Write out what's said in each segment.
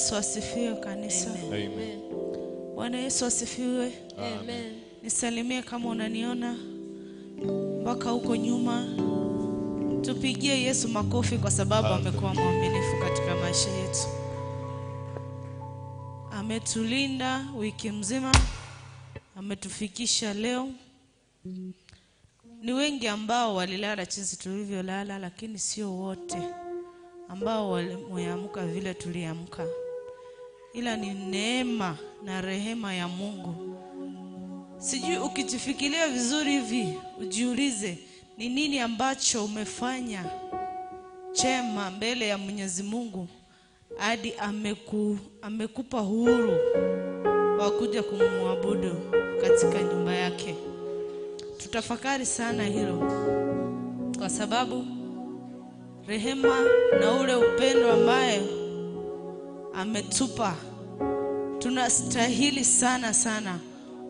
Yesu asifiwe kanisa. Amen. Bwana Yesu asifiwe. Amen. Nisalimie kama unaniona mpaka huko nyuma. Tupigie Yesu makofi kwa sababu amekuwa mwaminifu katika maisha yetu. Ametulinda wiki mzima, ametufikisha leo. Ni wengi ambao walilala jinsi tulivyolala, lakini sio wote ambao waliamka vile tuliamka. Ila ni neema na rehema ya Mungu. Sijui ukijifikiria vizuri hivi, ujiulize ni nini ambacho umefanya chema mbele ya Mwenyezi Mungu hadi amekupa huru wa kuja kumwabudu katika nyumba yake. Tutafakari sana hilo, kwa sababu rehema na ule upendo ambaye ametupa, tunastahili sana sana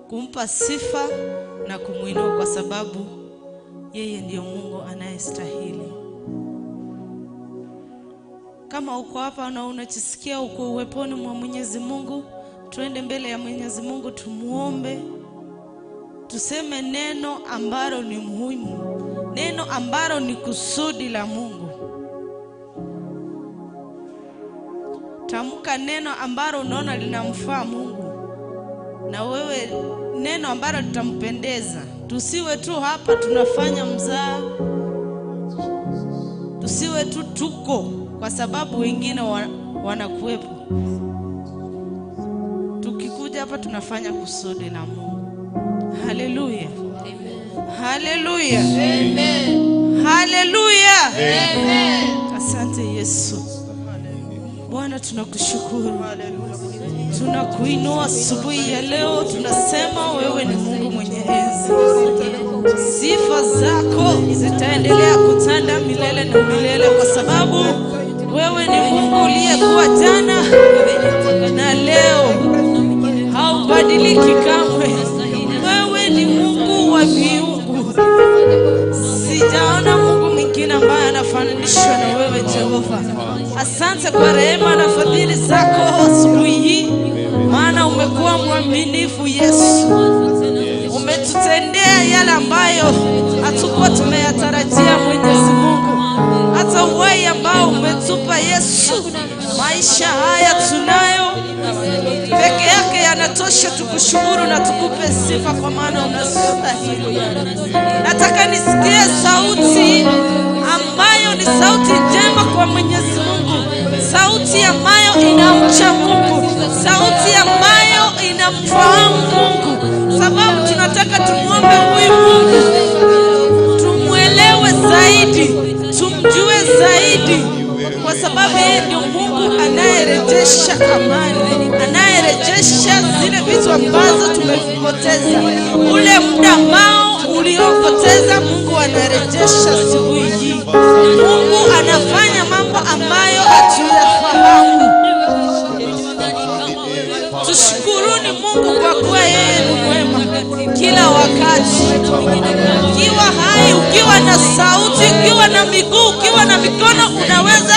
kumpa sifa na kumuinua, kwa sababu yeye ndiyo Mungu anayestahili. Kama uko hapa na unajisikia uko uweponi mwa Mwenyezi Mungu, tuende mbele ya Mwenyezi Mungu tumuombe. Tuseme neno ambalo ni muhimu, neno ambalo ni kusudi la Mungu. Tamka neno ambalo unaona linamfaa Mungu, na wewe neno ambalo litampendeza. Tusiwe tu hapa tunafanya mzaa, tusiwe tu tuko kwa sababu wengine wanakuwepo. Tukikuja hapa tunafanya kusudi la Mungu. Haleluya. Haleluya. Amen. Haleluya. Amen. Asante Yesu. Bwana tunakushukuru. Tunakuinua asubuhi ya leo, tunasema wewe ni Mungu mwenye enzi. Sifa zako zitaendelea kutanda milele na milele, kwa sababu wewe ni Mungu uliyekuwa jana na leo, haubadiliki kamwe. Wewe ni Mungu wa miungu. Sijaona Mungu mwingine ambaye anafananishwa na wewe Jehova. Asante kwa rehema na fadhili zako asubuhi hii, maana umekuwa mwaminifu Yesu. Umetutendea yale ambayo hatukuwa tumeyatarajia Mwenyezi Mungu. Hata uhai ambao umetupa Yesu, maisha haya tunayo peke yake yanatosha tukushukuru na tukupe sifa, kwa maana unastahili. Nataka nisikie sauti ambayo ni sauti njema kwa Mwenyezi Mungu, sauti ambayo inamcha Mungu, sauti ambayo inamfahamu Mungu, sababu tunataka tumuombe huyu Mungu, tumuelewe zaidi, tumjue zaidi, kwa sababu yeye ndio Mungu anayerejesha amani, anayerejesha zile vitu ambazo tumevipoteza. Ule muda ambao uliopoteza, Mungu anarejesha asubuhi hii. Mungu anafanya mambo ambayo hatuyafahamu. Tushukuruni Mungu kwa kuwa yeye ni mwema kila wakati. Ukiwa hai, ukiwa na sauti, ukiwa na miguu, ukiwa na mikono, unaweza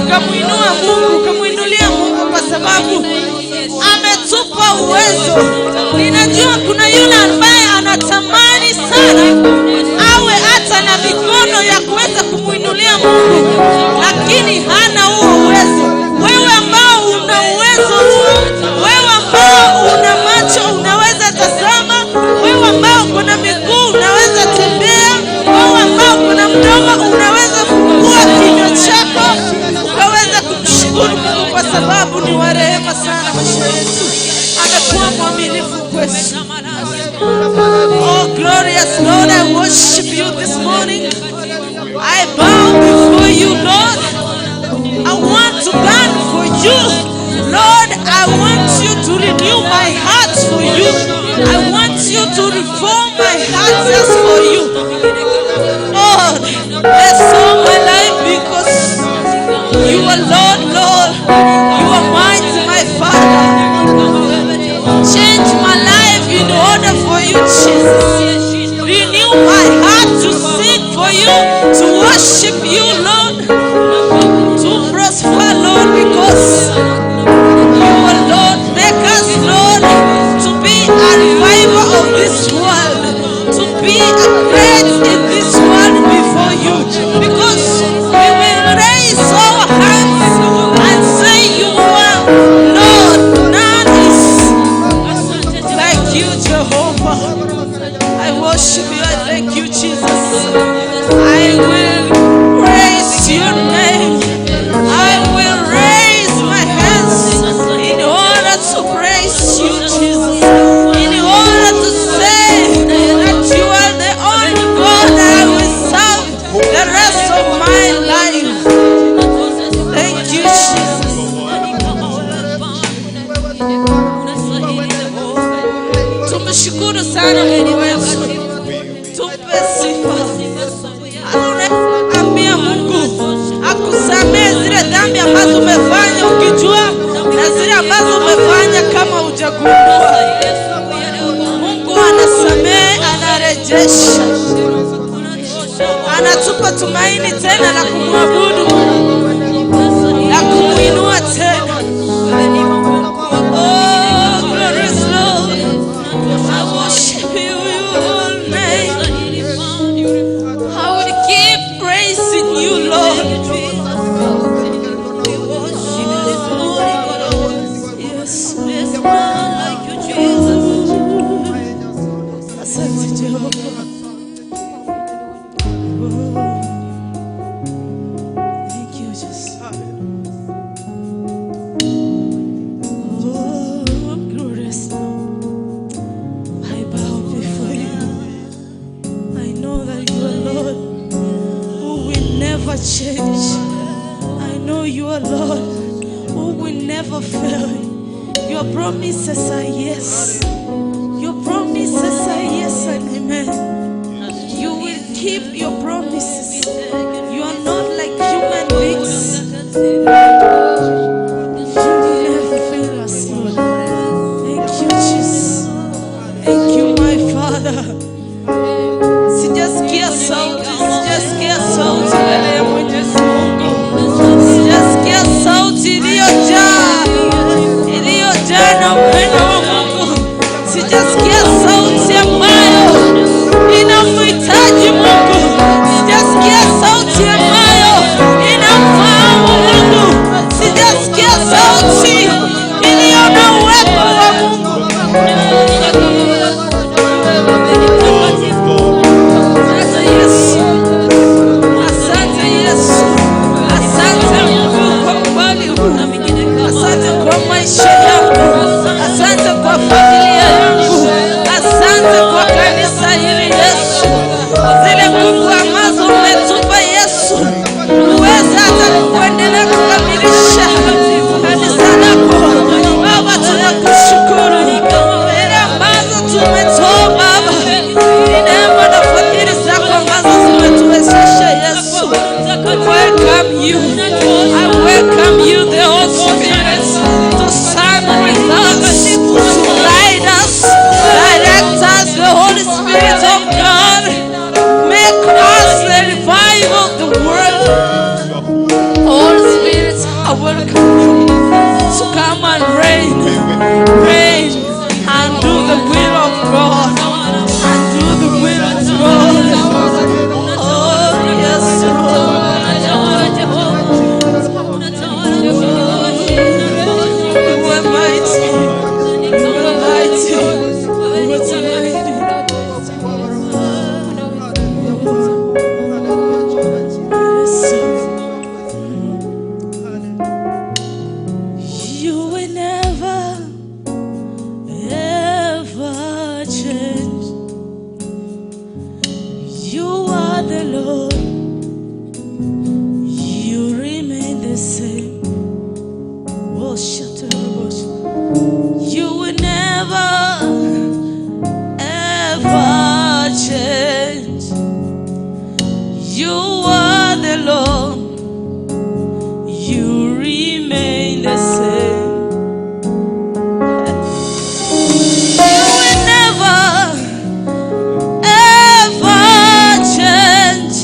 ukamuinua Mungu, ukamuinulia Mungu, kwa sababu ametupa uwezo. Ninajua kuna yule ambaye anatamani sana awe hata na mikono ya kuweza kumuinulia Mungu, lakini hana huo uwezo. Wewe ambao una uwezo huo, wewe ambao una macho unaweza tazama, wewe ambao kuna miguu unaweza tembea, wewe ambao kuna mdomo unaweza fungua kinywa chako ukaweza kumshukuru Mungu, kwa sababu ni wa rehema sana maisha yetu. Amekuwa mwaminifu kwetu. Oh glorious Lord, I worship you this morning. I bow before you, Lord. I want to burn for you, Lord. I want you to renew my heart for you. I want you to reform my heart just for you. Lord, bless all my life, because you are Lord, Lord. You are mighty, my Father. Change my life in order for you, Jesus. Renew my heart to sing for you, to worship you, Lord, to prosper, Lord, because unatupa tumaini tena la kumwabudu, la kumuinua tena. Oh, glorious Lord, I worship you, your name. I will keep praising you, Lord. Yes, there's none like you, Jesus. Asante Jehovah. Thank you, Jesus. Oh, glorious Lord, I bow before you. I know that you are Lord who will never change. I know you are Lord who will never fail. Your promises are yes. Your promises are yes and amen. You will keep your promises. You are not like human beings. You will never fail us, Lord. Thank you, Jesus. Thank you, my Father. Sijasikia sauti mbele ya Mwenyezi Mungu. Sijasikia sauti iliyojaa na upendo wa Mungu. Sijasikia sauti ambayo inamhitaji Mungu. Sijasikia sauti ambayo inamfahamu Mungu. Sijasikia sauti iliyo na uwepo wa Mungu. Asante Yesu. Asante Yesu. Asante Mungu kwa umbali huu. Asante kwa maisha yangu. Asante kwa familia yangu. Asante kwa kanisa hili Yesu. Zile nguvu ambazo umetupa Yesu, uweza hata kuendelea kukamilisha kanisa lako. Baba, tunakushukuru. Zile ambazo tumetoa Baba, neema na fadhili zako ambazo zimetuwezesha Yesu. I welcome you. I welcome you, the Holy Spirit, to stand with us, to guide us, direct us, the Holy Spirit of God. Make us the revival of the world. Holy Spirit, I welcome you to come and reign and do the will of God, and do the will of God. Oh, yes, Lord. You are mighty. You are mighty. You are mighty. You will never, ever change. You are the Lord. You remain the same. Oh, shut up. You will never, ever change. You are the Lord. You remain the same. You will never, ever change.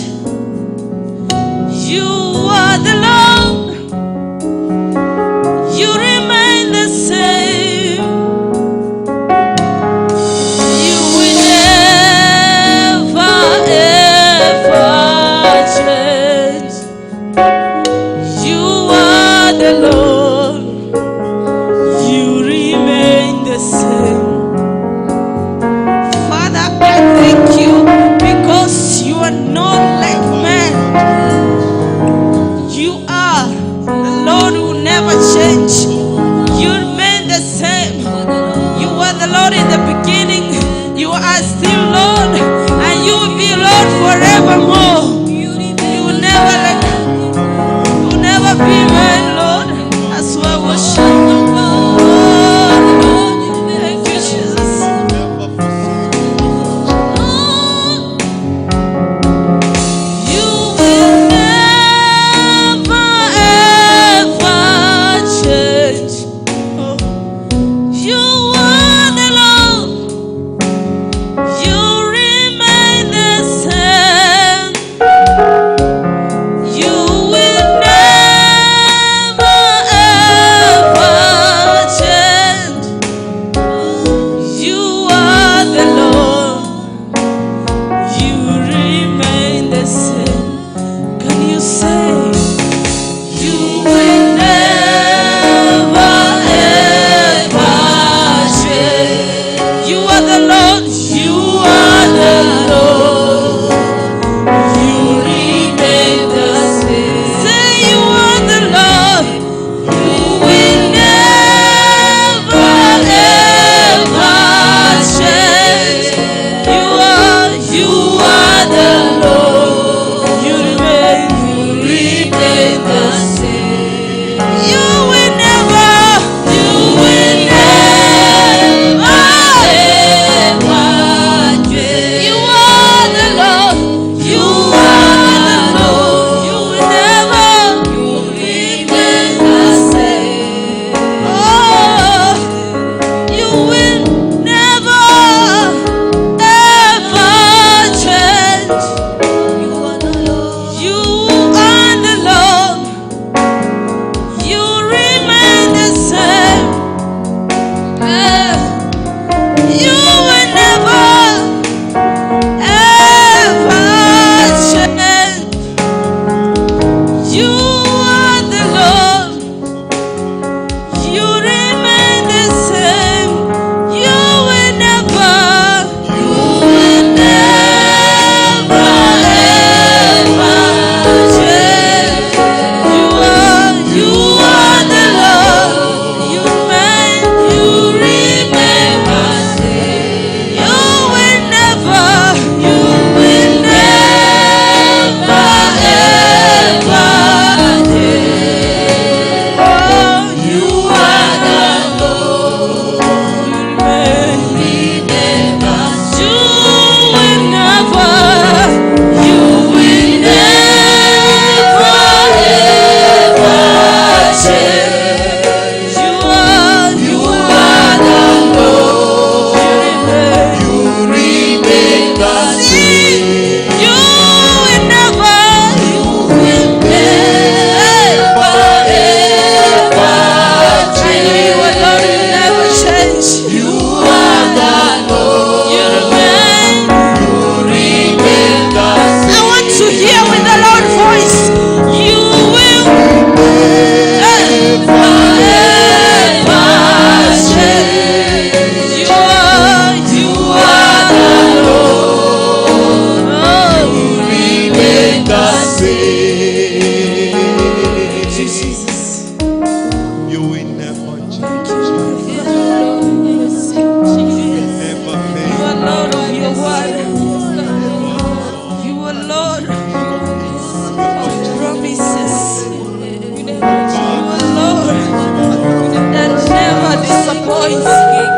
disappoint.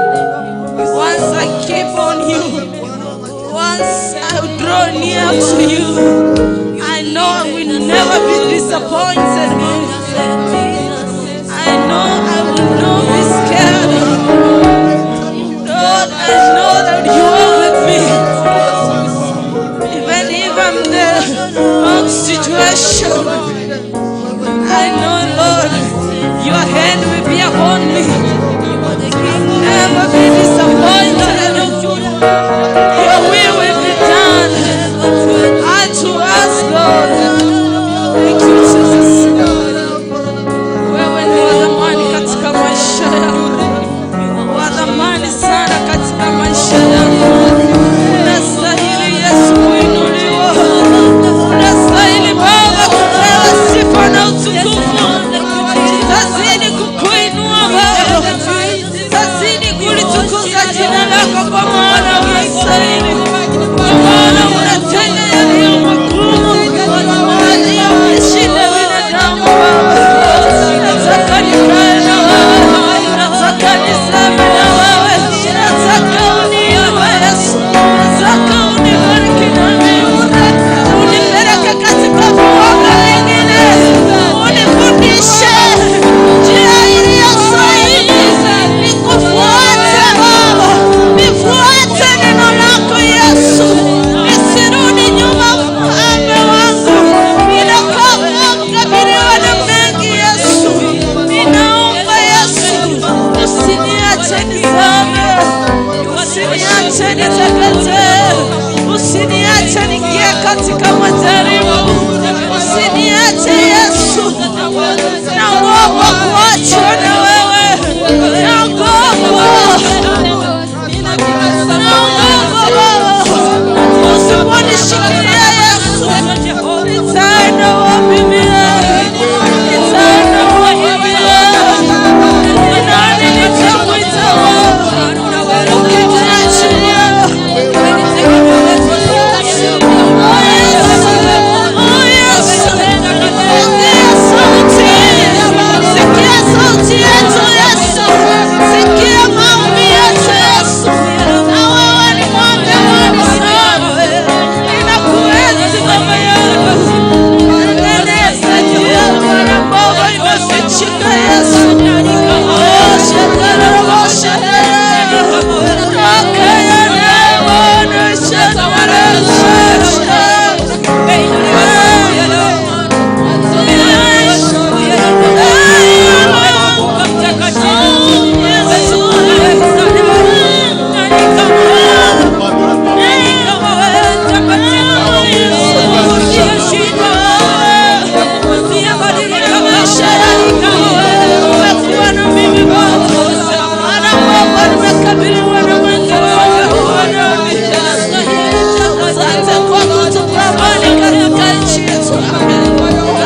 Once I keep on you, once I draw near to you, I know I will never be disappointed. I know I will not be scared. Lord, I know that you are with me. Even if I'm in the wrong situation, I know, Lord, your hand will be upon me. Never be disappointed. Your will be done. Unto us, Lord. Thank you, Jesus. Wewe ni wa thamani katika maisha yangu. Wa thamani sana katika maisha yangu. Unastahili Yesu kuinuliwa. Unastahili Baba kupewa sifa na utukufu. Tazidi kukuinua Baba. Tazidi kulitukuza jina lako kwa maana unastahili. Kwa maana unatenda yaliyo makuu. Aliyomshinda binadamu Baba. Nataka nikae na wewe. Nataka niseme na wewe. Nataka uniinue Yesu. Nataka unibariki na mimi. Unipeleke katika viwango vingine. Unifundishe njia iliyo sahihi. Nikufuate Baba. Nifuate neno lako Yesu. Nisirudi nyuma mfalme wangu. Ninakabiliwa na mengi Yesu. Ninaomba Yesu. Usiniache nizame. Usiniache niteketee. Usiniache niingie katika majaribu. Usiniache Yesu. Naogopa kuachwa na wewe. Naogopa. Usiponishikilia Yesu, nitaenda wapi mie? Nitaenda wapi mie? Ni nani nitamwita wewe? Ukiniachilia. Oh Yesu, oh Yesu, sikia sauti. Sikia sauti yetu Yesu. Sikia maombi yetu Yesu. Na wewe ni mwamba wangu sana. Ninakuenzi Baba yangu. Endeleza njia Bwana Baba imefichika Yesu. Oh, shakara Baba shakara. Rakaya na Bwana shakara shakara.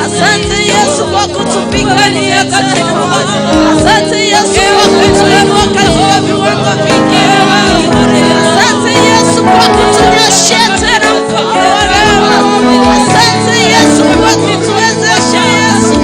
Asante Yesu kwa kutupigania katika asante Yesu kwa kutuinua katika viwango vingi. Asante Yesu kwa kutunyeshea tena mkono. Asante Yesu kwa kutuwezesha Yesu.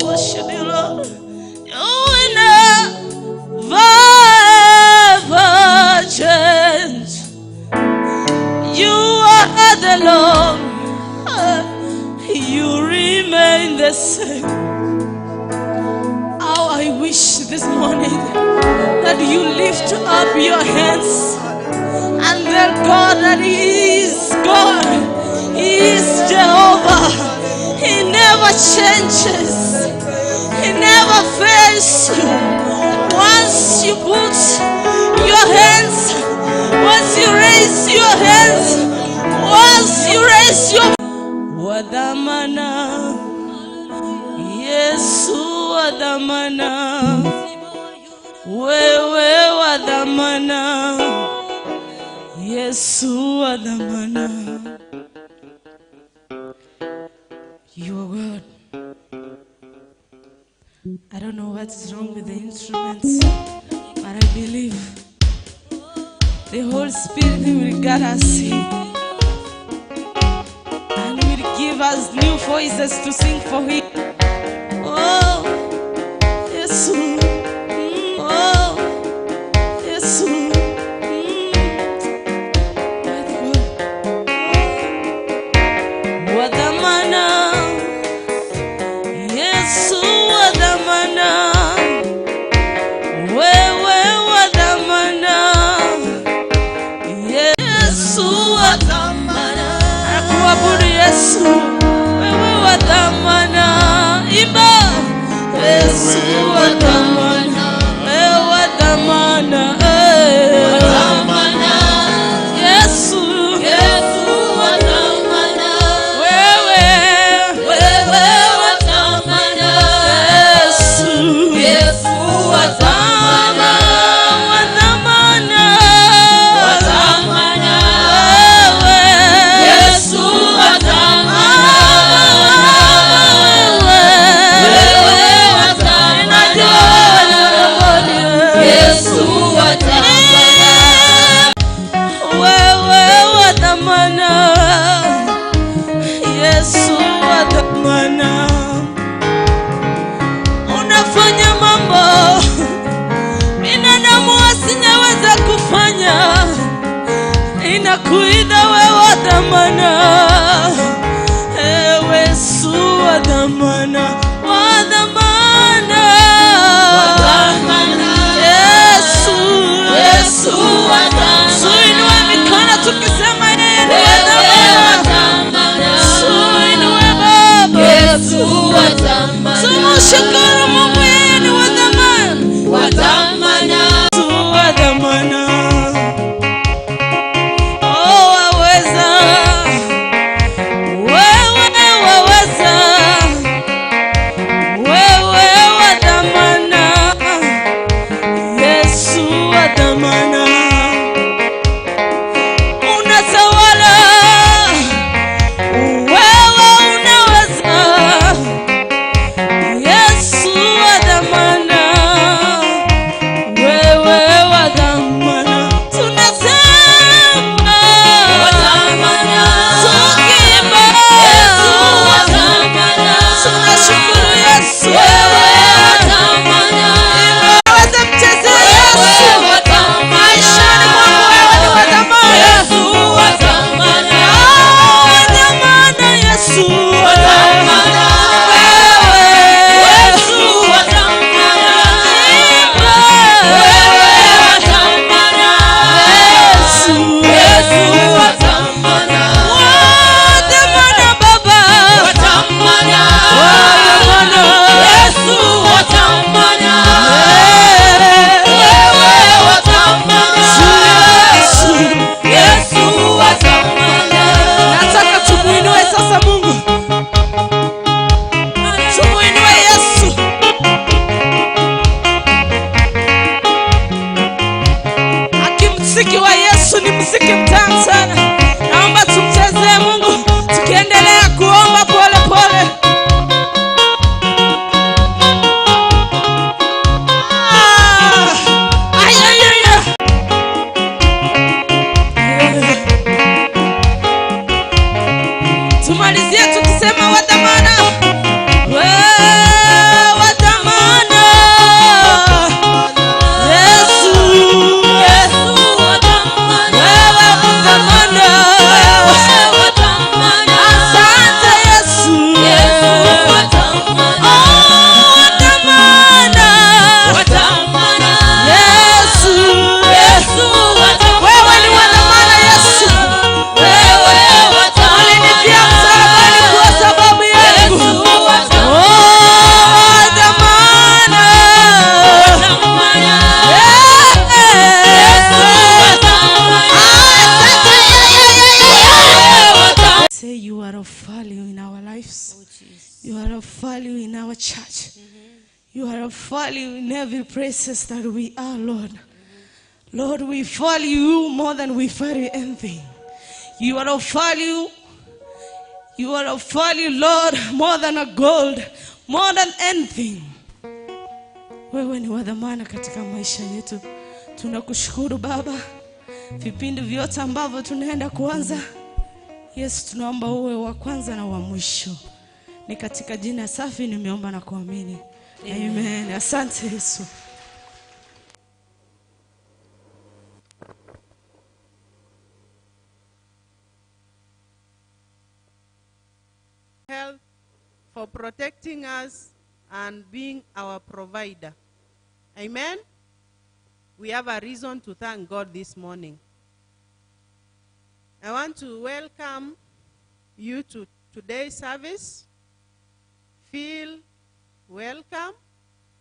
Worship you, Lord. You will never change. You are the Lord. You remain the same. How I wish this morning that you lift up your hands the God that He is God. He is Jehovah. He never changes. He never fails you. Once you put your hands, once you raise your hands, once you raise your wadhamana, Yesu wadhamana, wewe wadhamana, Yesu wadhamana. You are God. I don't know what is wrong with the instruments, but I believe the Holy Spirit will guide us and will give us new voices to sing for Him. Oh, yes, oh, yes, wadhamana, Yesu wadhamana, wewe wadhamana, Yesu wadhamana. Akuabudu Yesu, wewe wadhamana. Imba Yesu wadhamana, wewe wadhamana, wadhamana. Yesu, Yesu wadhamana, wewe wadhamana. Yesu, Yesu wadhamana, wadhamana, wadhamana. Wewe Yesu wadhamana, Yesu wadhamana. Unafanya mambo binadamu asingeweza kufanya, inakuida wewe wadhamana, Yesu wadhamana, wadhamana, wadhamana. Yesu, Yesu wadhamana. Tuinue mikono tukisema yeye ni wadhamana. Tuinue Baba. Yesu wadhamana. Tumshukuru Mungu, yeye ni wadhamana. Wadhamana. Yesu wadhamana. Oh, waweza. Wewe waweza. Wewe wadhamana. Yesu wadhamana. Unatawala. Wewe unaweza. Yesu You are of value in our church. You are of value in every places that we are, Lord. Lord, we value you more than we value anything. You are of value. You are of value, Lord, more than a gold, more than anything. Wewe ni wa dhamana katika maisha yetu. Tunakushukuru Baba. Vipindi vyote ambavyo tunaenda kuanza, Yesu, tunaomba uwe wa kwanza na wa mwisho. Ni katika jina safi nimeomba na kuamini. Amen. Asante Yesu. Health for protecting us and being our provider. Amen. We have a reason to thank God this morning. I want to welcome you to today's service. Feel welcome.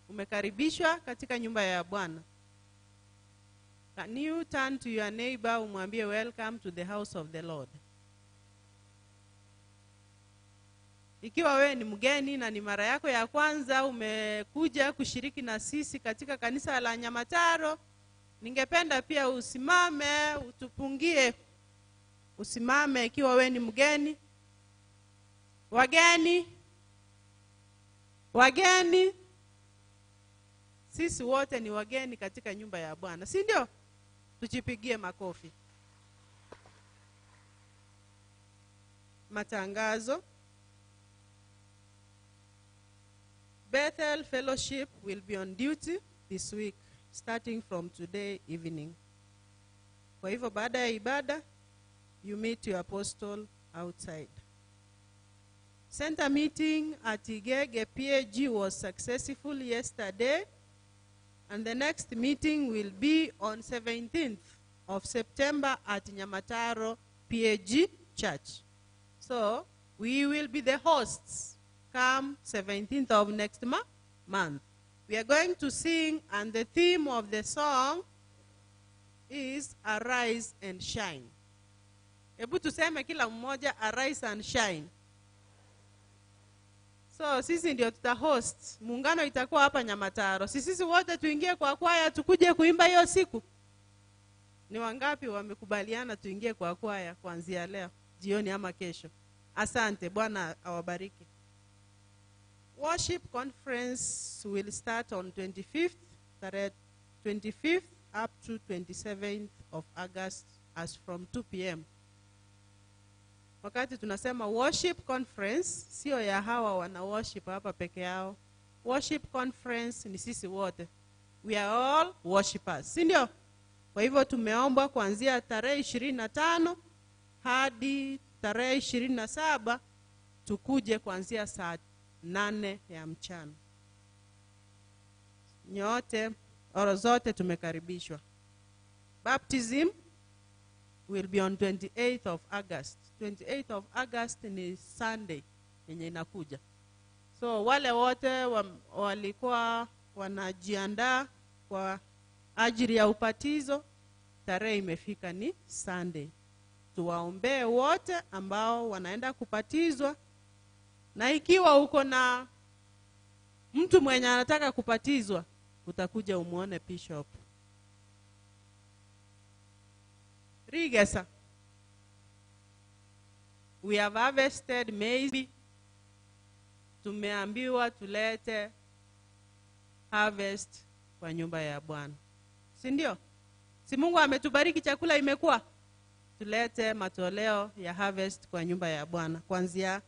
Umekaribishwa katika nyumba ya Bwana. Can you turn to your neighbor umwambie welcome to the house of the Lord? Ikiwa wewe ni mgeni na ni mara yako ya kwanza umekuja kushiriki na sisi katika kanisa la Nyamataro, ningependa pia usimame utupungie. Usimame ikiwa wewe ni mgeni. Wageni. Sisi wote ni wageni katika nyumba ya Bwana, si ndio? Tujipigie makofi. Matangazo. Bethel Fellowship will be on duty this week, starting from today evening. Kwa hivyo baada ya ibada, you meet your apostle outside. Center meeting at Igege PAG was successful yesterday, and the next meeting will be on 17th of September at Nyamataro PAG Church. So, we will be the hosts come 17th of next month. We are going to sing, and the theme of the song is Arise and Shine. Hebu tuseme kila mmoja, arise and shine. So sisi ndio tutahost. Muungano itakuwa hapa Nyamataro. Sisi wote tuingie kwa kwaya tukuje kuimba hiyo siku. Ni wangapi wamekubaliana tuingie kwa kwaya kuanzia leo jioni ama kesho? Asante, Bwana awabariki. Worship conference will start on 25th up to 27th of August as from 2 p.m. Wakati tunasema worship conference, sio ya hawa wana worship hapa peke yao. Worship conference ni sisi wote. We are all worshipers, si ndio? Kwa hivyo tumeombwa kuanzia tarehe 25 hadi tarehe 27 tukuje kuanzia saa 8 ya mchana. Nyote, oro zote tumekaribishwa. Baptism will be on 28th of August. 28th of August ni Sunday yenye inakuja. So wale wote walikuwa wanajiandaa kwa ajili ya upatizo, tarehe imefika ni Sunday. Tuwaombee wote ambao wanaenda kupatizwa, na ikiwa uko na mtu mwenye anataka kupatizwa, utakuja umuone Bishop Rigesa. We have harvested maize. Tumeambiwa tulete harvest kwa nyumba ya Bwana, si ndio? Si Mungu ametubariki, chakula imekuwa. Tulete matoleo ya harvest kwa nyumba ya Bwana kuanzia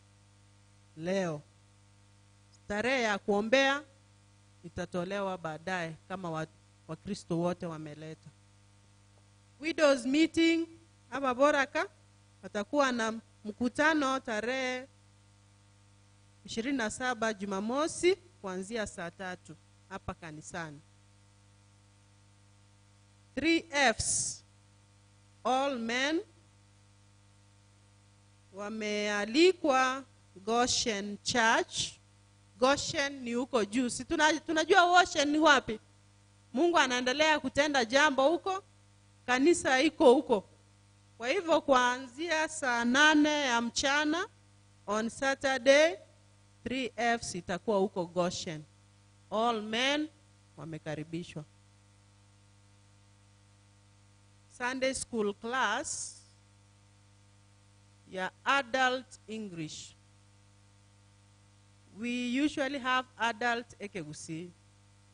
leo. Tarehe ya kuombea itatolewa baadaye kama Wakristo wote wameleta. Widows meeting hapa Boraka watakuwa na mkutano tarehe 27 Jumamosi kuanzia saa 3 hapa kanisani. 3Fs, all men wamealikwa Goshen Church. Goshen ni huko juu. Si tunajua Goshen ni wapi? Mungu anaendelea kutenda jambo huko. Kanisa iko huko. Kwa hivyo kuanzia saa 8 ya mchana on Saturday 3Fs itakuwa huko Goshen. All men wamekaribishwa. Sunday school class ya adult English. We usually have adult Ekegusi.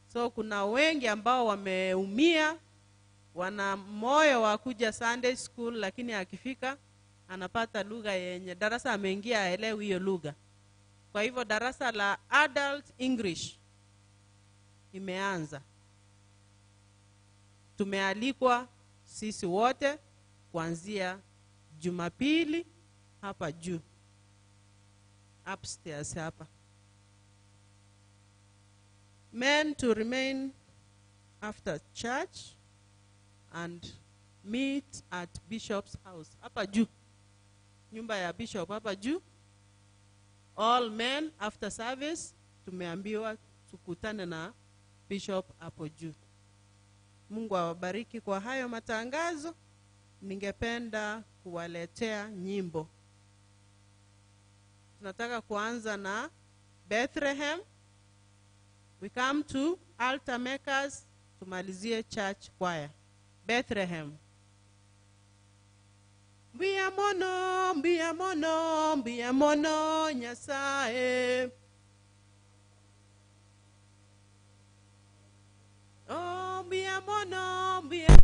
So kuna wengi ambao wameumia, wana moyo wa kuja Sunday school, lakini akifika anapata lugha yenye darasa ameingia aelewi hiyo lugha. Kwa hivyo darasa la adult English imeanza. Tumealikwa sisi wote kuanzia Jumapili hapa juu, upstairs hapa. Men to remain after church and meet at Bishop's house hapa juu, nyumba ya Bishop hapa juu. All men after service tumeambiwa tukutane na Bishop hapo juu. Mungu awabariki kwa hayo matangazo. Ningependa kuwaletea nyimbo. Tunataka kuanza na Bethlehem. We come to altar makers, tumalizie church choir. Bethlehem. Mbiamono, mbiamono, mbiamono Nyasaye. Oh, mbiamono, mbiamono.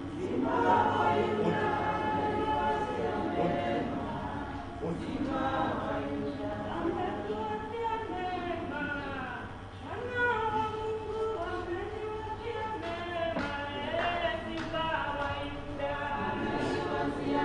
Simba wa Yuda.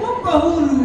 Uko huru.